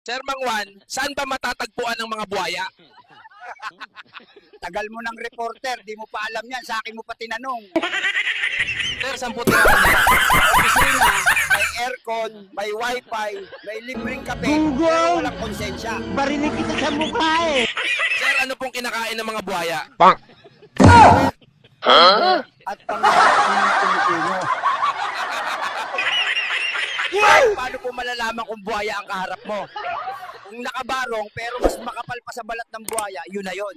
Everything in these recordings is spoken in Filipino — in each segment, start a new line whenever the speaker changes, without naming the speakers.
Sir Mangwan, saan ba matatagpuan ng mga buhaya?
Tagal mo ng reporter, di mo pa alam yan. Sa akin mo pa tinanong.
Sir, saan po tinawan nila?
Opisina, may aircon, may wifi, may libreng kape, pero walang konsensya.
Barinig kita sa mukha eh.
Sir, ano pong kinakain ng mga buhaya?
At pangarap ng mga Pilipino. Paano po malalaman kung buhaya ang kaharap mo? Kung nakabarong pero mas makapal pa sa balat ng buhaya, yun na yun.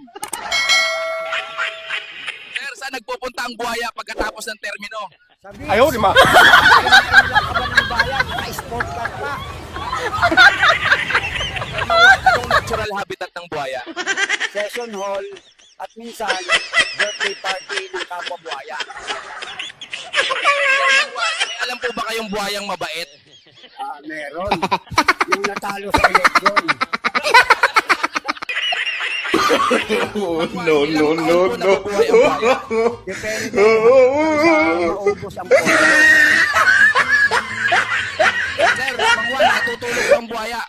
Sir, saan nagpupunta ang buhaya pagkatapos ng termino?
Sabi,
Ayaw, di ma.
kailangan lang ka ba ng bayan? Naka-sport car pa.
Sir Mangwan, anong natural habitat ng buhaya?
Session hall, at minsan, birthday party ng kapwa buhaya.
May alam po ba kayong buhayang mabait?
Meron. Yung natalo sa eleksyon.
No, no, no, no.
Depende kung maubos ang pondo.
Sir, Mangwan, natutulog ang buhaya.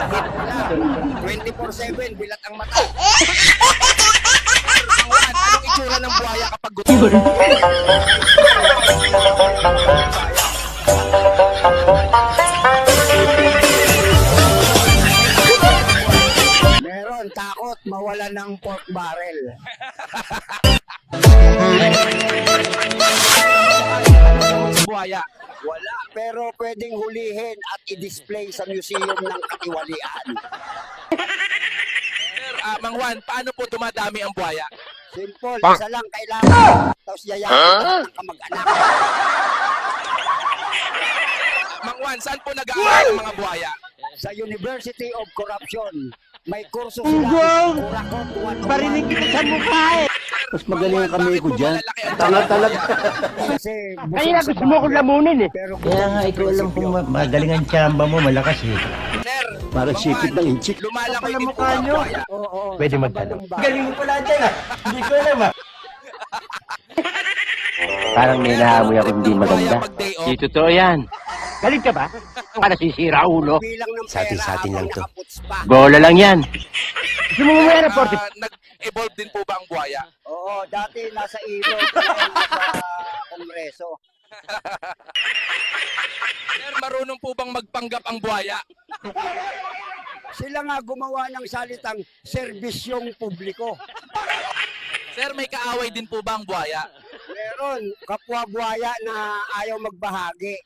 Hit nila. 24/7, bilat ang mata.
Mangwan, anong itsura ng buhaya kapag gutom?
Meron, takot, mawala ng pork barrel.
Buhaya.
Wala, pero pwedeng hulihin at i-display sa museum ng katiwalian.
Sir, Mangwan, paano po dumadami ang buhaya?
Simple, isa lang kailangan. Tapos yayakin ng kamag-anak.
Mangwan, saan po nag-aaral ang mga buhaya?
Sa University of Corruption, may kurso sila. Kurakot,
Barinig kita sa mukha eh.
Mas magaling kami ko dyan.
Tanga
talaga.
Kasi
Kaya gusto mo akong lamunin eh.
Pero
Kaya nga, ikaw alam kung magaling ang tsamba mo, malakas eh.
Sir,
Para
Mangwan,
sipit ng inchik.
lumalaki
Kapal
din po
mukha
ang
nyo.
buhaya.
Oo,
Pwede
sa
magtanong.
kabanang bahay.
Galing mo pala dyan ah. Hindi ko alam ah.
Parang may nahamoy ako hindi maganda.
Pag day off,
Di totoo yan.
Galing ka ba? Ka nasisira ulo.
Bilang ng
Sa atin-
pera
sa atin lang
habang
to.
nakaputs pa.
Bola lang yan.
Gusto mo mamaya report eh.
nag-evolve din po ba ang buhaya?
Oo, dati nasa ilog, ngayon nasa kongreso.
Sir, marunong po bang magpanggap ang buhaya?
Sila nga gumawa ng salitang serbisyong publiko.
Sir, may kaaway din po ba ang buhaya?
Meron, kapwa buhaya na ayaw magbahagi.